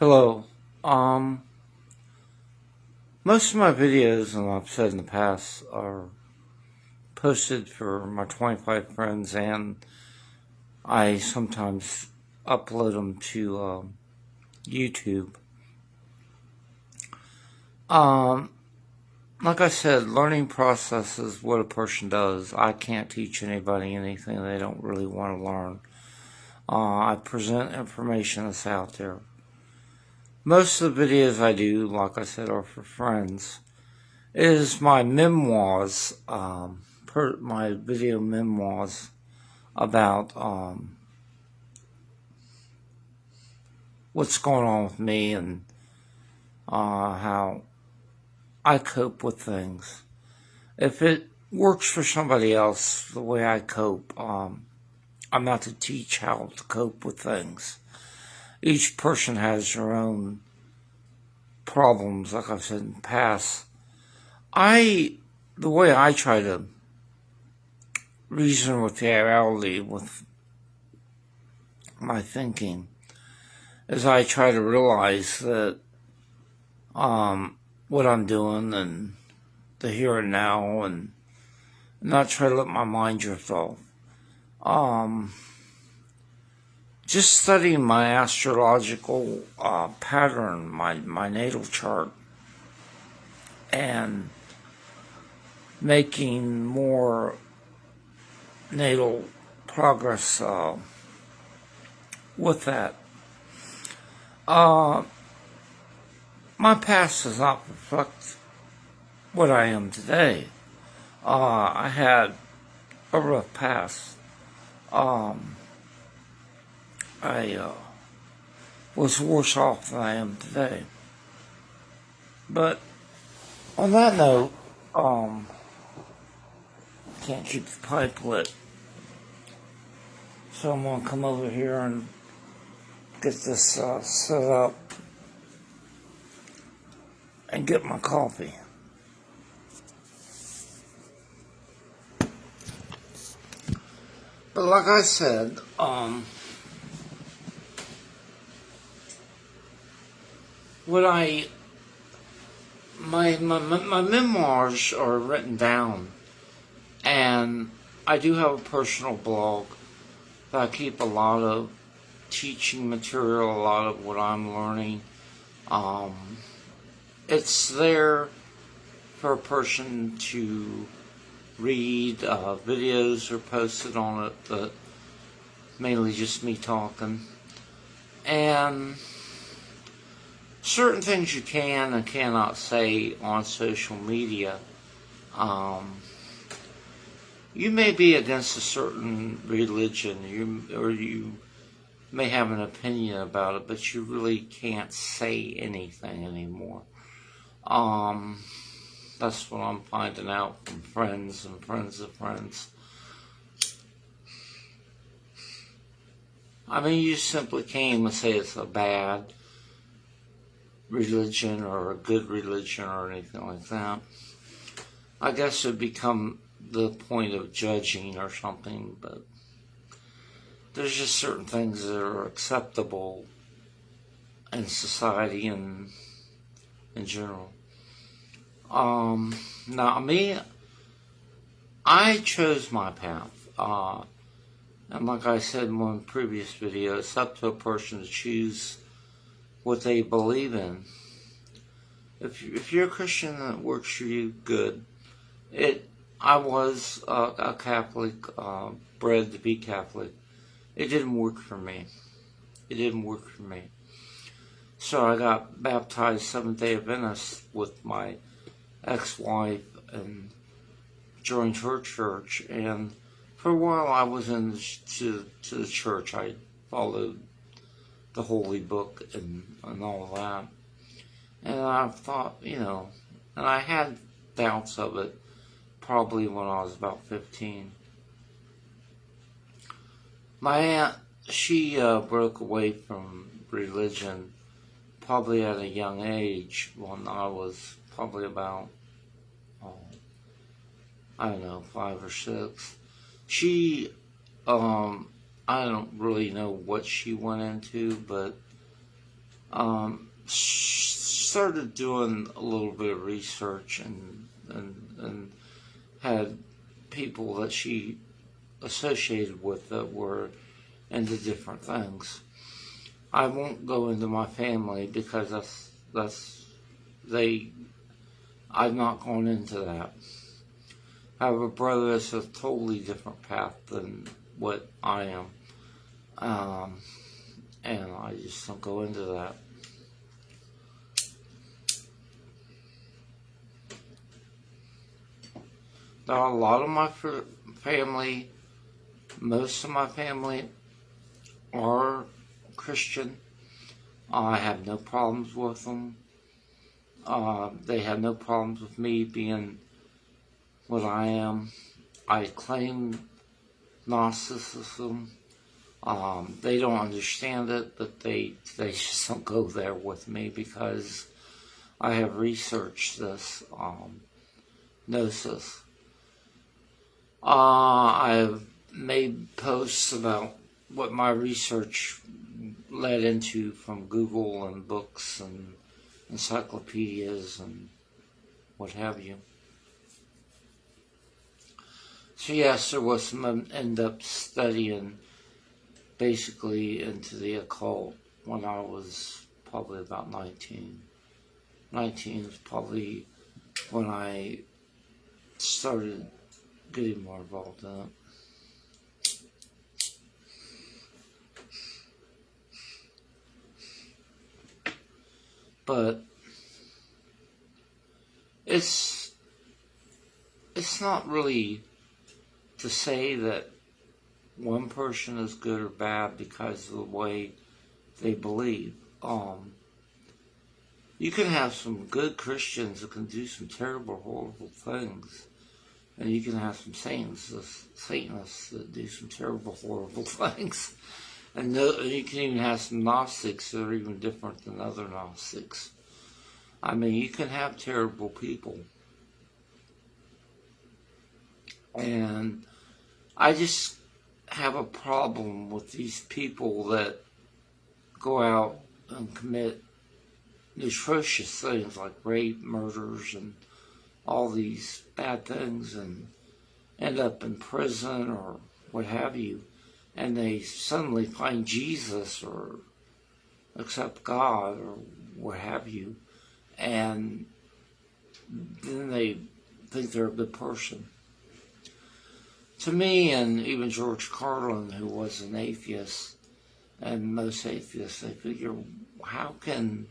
Hello. Um, most of my videos, and I've said in the past, are posted for my 25 friends, and I sometimes upload them to YouTube. Um, like I said, learning process is what a person does. I can't teach anybody anything they don't really want to learn. I present information that's out there. Most of the videos I do, like I said, are for friends. It is my memoirs, my video memoirs about what's going on with me and how I cope with things. If it works for somebody else, the way I cope, I'm not to teach how to cope with things. Each person has their own problems, like I've said in the past. The way I try to reason with reality, with my thinking, as I try to realize that what I'm doing and the here and now, and not try to let my mind drift off. Just studying my astrological pattern, my natal chart, and making more natal progress with that. My past does not reflect what I am today. I had a rough past. I was worse off than I am today. But on that note, can't keep the pipe lit. So I'm going to come over here and get this set up and get my coffee. But like I said, my memoirs are written down, and I do have a personal blog that I keep a lot of teaching material, a lot of what I'm learning. It's there for a person to read. Videos are posted on it that mainly just me talking, and certain things you can and cannot say on social media. You may be against a certain religion, or you may have an opinion about it, but you really can't say anything anymore. That's what I'm finding out from friends and friends of friends. I mean, you simply can't even say it's a bad religion or a good religion or anything like that. I guess it would become the point of judging or something, but there's just certain things that are acceptable in society and in general. Now, me, I chose my path. And like I said in one previous video, it's up to a person to choose what they believe in. If you're a Christian and it works for you, good. I was a Catholic, bred to be Catholic. It didn't work for me. So I got baptized Seventh-day Adventist with my ex-wife and joined her church. And for a while I was to the church. I followed the Holy Book and all that. And I thought, and I had doubts of it probably when I was about 15. My aunt, she broke away from religion probably at a young age when I was probably about, I don't know, 5 or 6. She, I don't really know what she went into, but Started doing a little bit of research and had people that she associated with that were into different things. I won't go into my family because I've not gone into that. I have a brother that's a totally different path than what I am. And I just don't go into that. Now, a lot of my family, most of my family are Christian. I have no problems with them. They have no problems with me being what I am. I claim Gnosticism. They don't understand it, but they just don't go there with me because I have researched this gnosis. I've made posts about what my research led into from Google and books and encyclopedias and what have you. So yes, there was some end-up studying basically into the occult when I was probably about 19. 19 is probably when I started getting more involved in it. But it's not really to say that one person is good or bad because of the way they believe. You can have some good Christians that can do some terrible, horrible things. And you can have some Satanists that do some terrible, horrible things. And you can even have some Gnostics that are even different than other Gnostics. I mean, you can have terrible people. And I just have a problem with these people that go out and commit atrocious things like rape, murders, and all these bad things and end up in prison or what have you. And they suddenly find Jesus or accept God or what have you. And then they think they're a good person. To me, and even George Carlin, who was an atheist, and most atheists, they figure, how can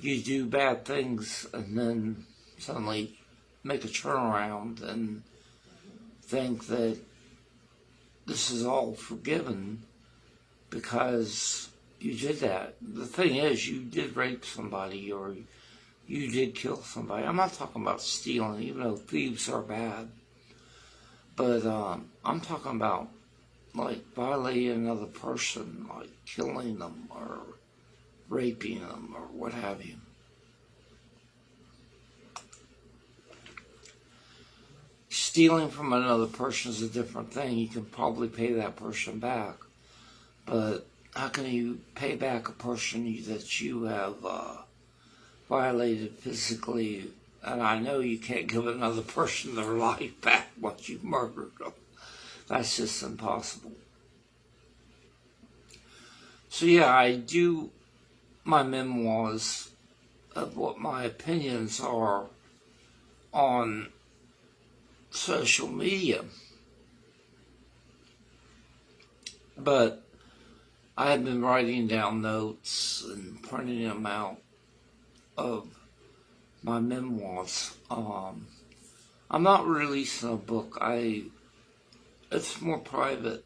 you do bad things and then suddenly make a turnaround and think that this is all forgiven because you did that? The thing is, you did rape somebody or you did kill somebody. I'm not talking about stealing, even though thieves are bad. But I'm talking about like violating another person, like killing them or raping them or what have you. Stealing from another person is a different thing. You can probably pay that person back. But how can you pay back a person that you have violated physically? And I know you can't give another person their life back once you've murdered them. That's just impossible. So yeah, I do my memoirs of what my opinions are on social media. But I have been writing down notes and printing them out of my memoirs. I'm not releasing a book. It's more private.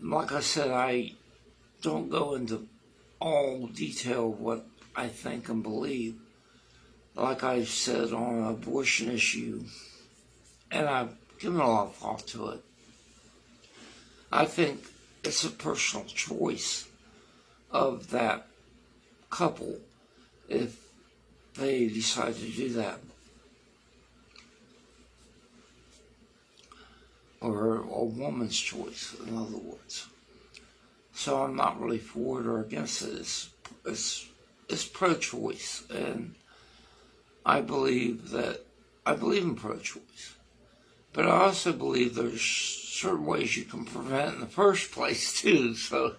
Like I said, I don't go into all detail of what I think and believe. Like I've said on an abortion issue, and I've given a lot of thought to it. I think it's a personal choice of that couple if they decide to do that. Or a woman's choice, in other words. So I'm not really for it or against it. It's pro-choice, and I believe in pro-choice. But I also believe there's certain ways you can prevent in the first place too. So,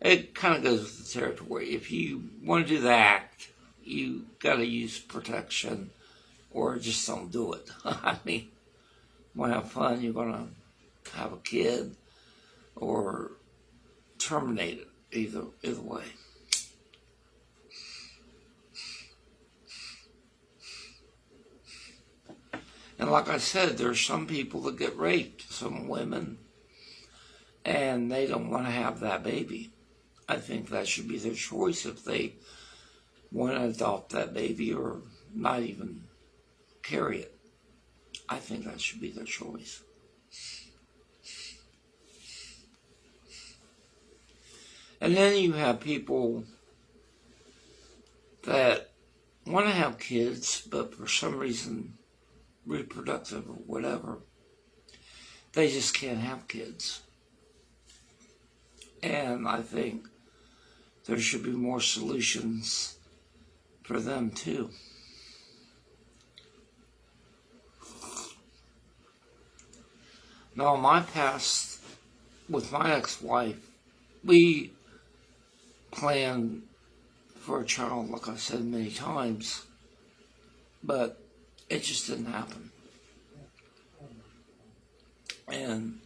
it kind of goes with the territory. If you want to do the act, you got to use protection, or just don't do it. I mean, you want to have fun, you're going to have a kid, or terminate it. Either way. And like I said, there's some people that get raped, some women, and they don't want to have that baby. I think that should be their choice if they want to adopt that baby or not even carry it. I think that should be their choice. And then you have people that want to have kids, but for some reason, reproductive or whatever, they just can't have kids. And I think there should be more solutions for them too. Now, in my past, with my ex-wife, we planned for a child, like I said many times, but it just didn't happen. And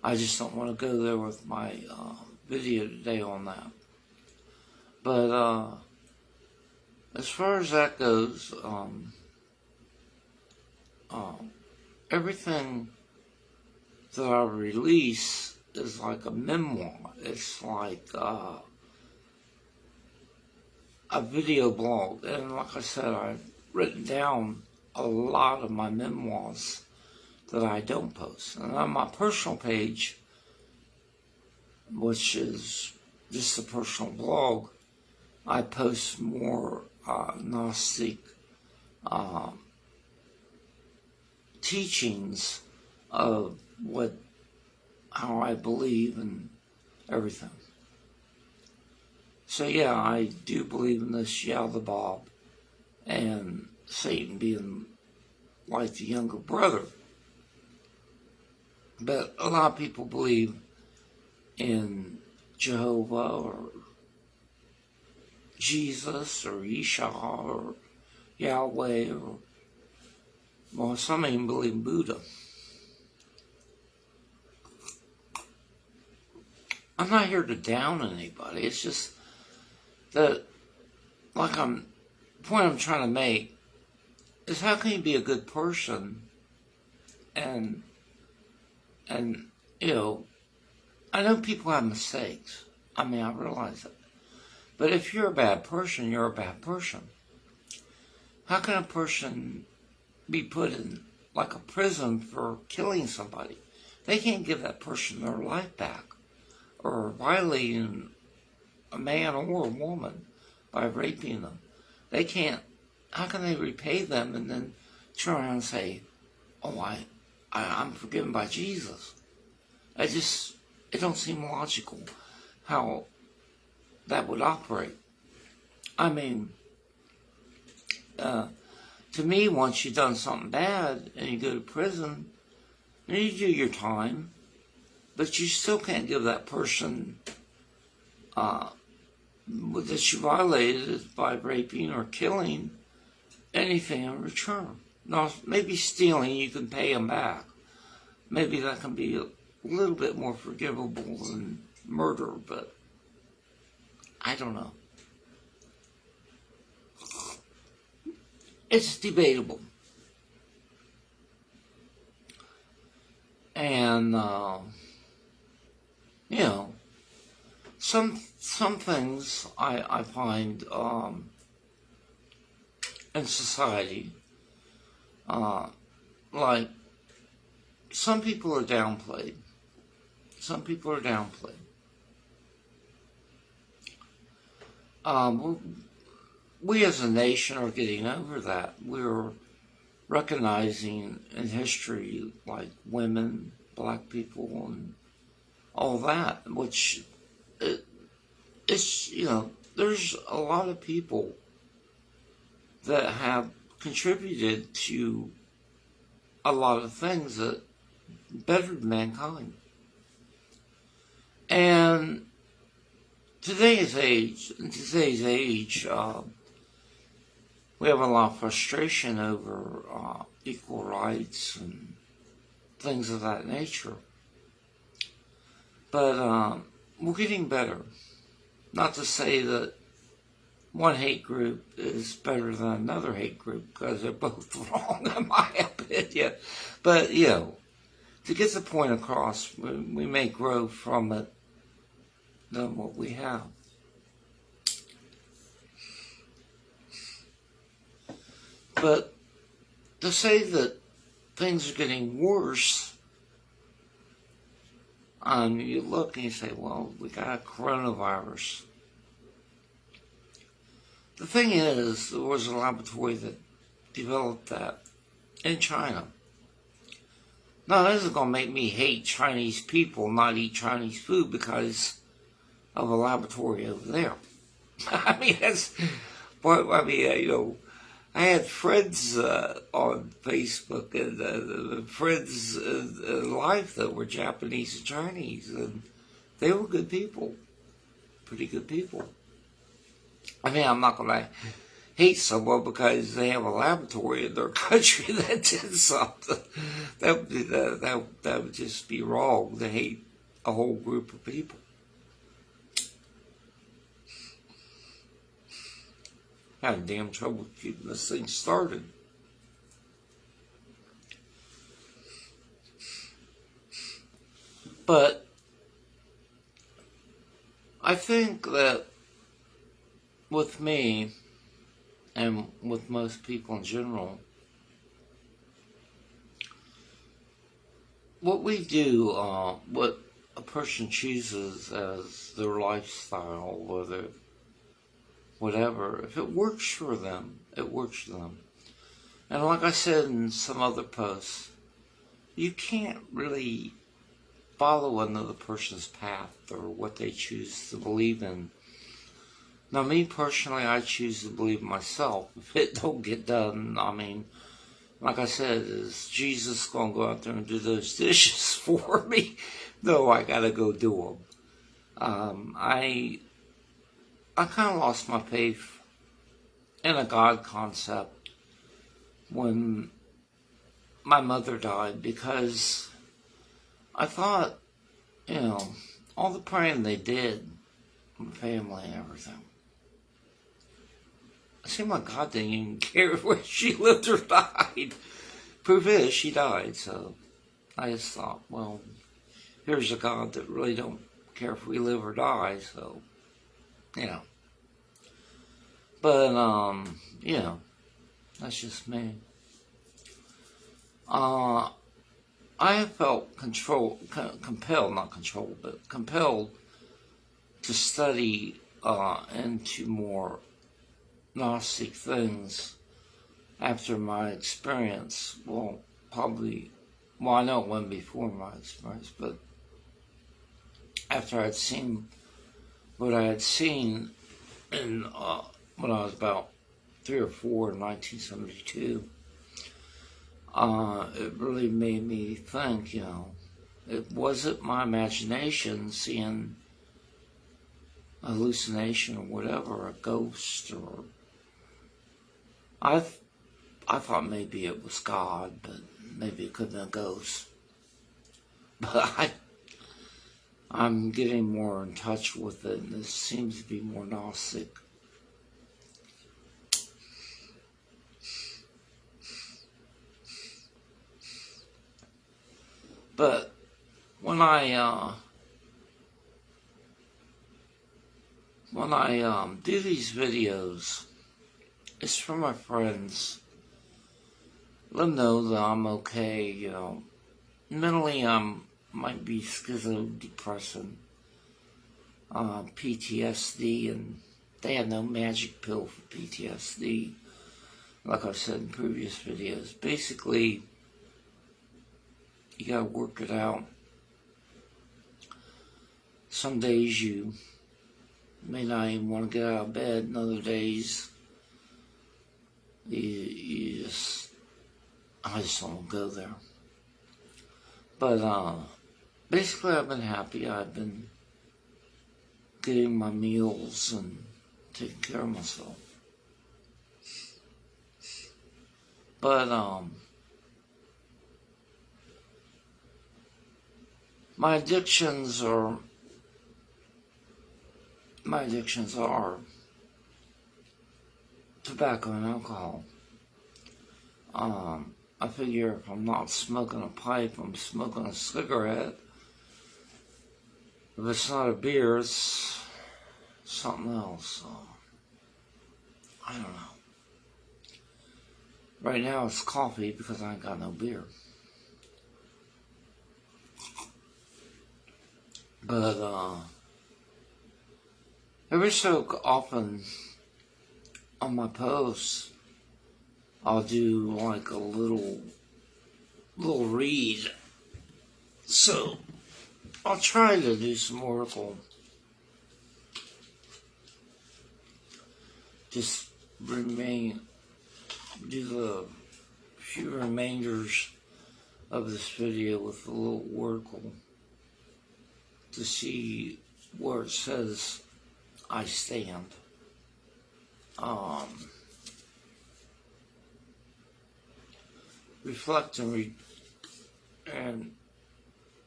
I just don't want to go there with my video today on that. But as far as that goes, everything that I release is like a memoir. It's like a video blog. And like I said, I've written down a lot of my memoirs that I don't post. And on my personal page, which is just a personal blog, I post more Gnostic teachings of how I believe and everything. So yeah, I do believe in this Yaldabaoth and Satan being like the younger brother. But a lot of people believe in Jehovah or Jesus or Isha or Yahweh or, well, some even believe in Buddha. I'm not here to down anybody. It's just that, the point I'm trying to make is, how can you be a good person and I know people have mistakes. I mean, I realize it. But if you're a bad person, you're a bad person. How can a person be put in like a prison for killing somebody? They can't give that person their life back, or violating a man or a woman by raping them. They can't. How can they repay them and then turn around and say, "Oh, I'm forgiven by Jesus"? It don't seem logical how that would operate. I mean, to me, once you've done something bad and you go to prison, and you do your time, but you still can't give that person that you violated by raping or killing anything in return. Now, maybe stealing, you can pay them back. Maybe that can be a little bit more forgivable than murder, but I don't know. It's debatable. And, some things I find in society, like, some people are downplayed. Some people are downplayed. We as a nation are getting over that. We're recognizing in history, like, women, black people, and all that, which it's, there's a lot of people that have contributed to a lot of things that bettered mankind. And today's age, we have a lot of frustration over equal rights and things of that nature. But we're getting better. Not to say that one hate group is better than another hate group, because they're both wrong in my opinion. But, to get the point across, we may grow from it than what we have. But to say that things are getting worse, you look and you say, well, we got a coronavirus. The thing is, there was a laboratory that developed that in China. Now, this is going to make me hate Chinese people, not eat Chinese food because of a laboratory over there. I mean, I had friends on Facebook and friends in life that were Japanese and Chinese, and they were good people, pretty good people. I mean, I'm not going to hate someone because they have a laboratory in their country that did something. That would just be wrong to hate a whole group of people. I had damn trouble keeping this thing started. But I think that with me, and with most people in general, what we do, what a person chooses as their lifestyle, whatever, if it works for them, it works for them. And like I said in some other posts, you can't really follow another person's path or what they choose to believe in. Now, me personally, I choose to believe myself. If it don't get done, I mean, like I said, is Jesus going to go out there and do those dishes for me? No, I got to go do them. I kind of lost my faith in a God concept when my mother died, because I thought, all the praying they did, my family and everything, it seemed like God didn't even care whether she lived or died. Proof is, she died, so I just thought, well, here's a God that really don't care if we live or die, so, But, that's just me. I have felt compelled to study into more Gnostic things after my experience. Well, I know it wasn't before my experience, but after I'd seen what I had seen in, when I was about 3 or 4 in 1972, it really made me think, it wasn't my imagination seeing a hallucination or whatever, a ghost, or I thought maybe it was God, but maybe it could have been a ghost. But I'm getting more in touch with it, and this seems to be more Gnostic. But when I do these videos, it's for my friends. Let them know that I'm okay, Mentally, might be schizodepressant, PTSD, and they have no magic pill for PTSD. Like I've said in previous videos, basically, you gotta work it out. some days you may not even want to get out of bed, and other days you just, I just don't want to go there. But basically I've been happy. I've been getting my meals and taking care of myself. But my addictions are tobacco and alcohol. I figure if I'm not smoking a pipe, I'm smoking a cigarette. If it's not a beer, it's something else. I don't know. Right now it's coffee because I ain't got no beer. But every so often on my posts, I'll do like a little read. So I'll try to do some oracle. Just do the few remainders of this video with a little oracle to see where it says I stand. Reflect and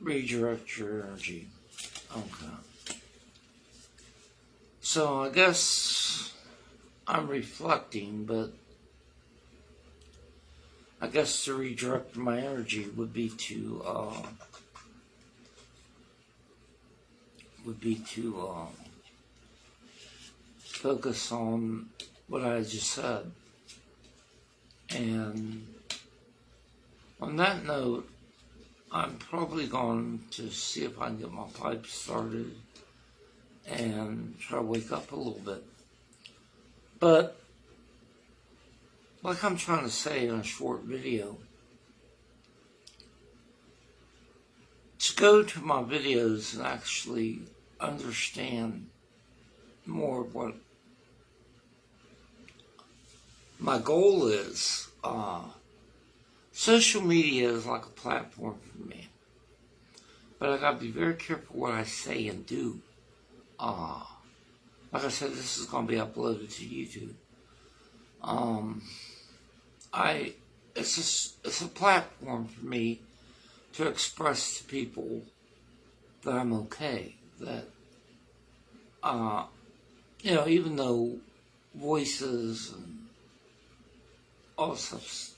redirect your energy. Okay. So I guess I'm reflecting, but I guess to redirect my energy would be to focus on what I just said. And on that note, I'm probably going to see if I can get my pipe started and try to wake up a little bit. But like I'm trying to say in a short video, to go to my videos and actually understand more of what my goal is. Social media is like a platform for me, but I gotta be very careful what I say and do. Like I said, this is gonna be uploaded to YouTube. It's a platform for me to express to people that I'm okay. That even though voices and all stuff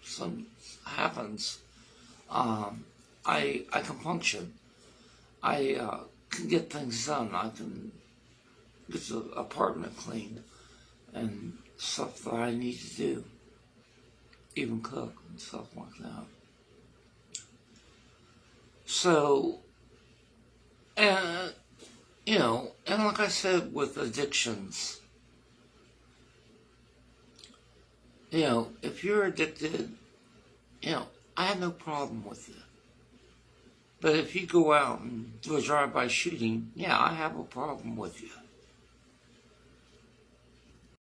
some happens, I can function. I can get things done. I can get the apartment cleaned and stuff that I need to do. Even cook and stuff like that. So, and like I said with addictions, if you're addicted, I have no problem with it. But if you go out and do a drive-by shooting, yeah, I have a problem with you.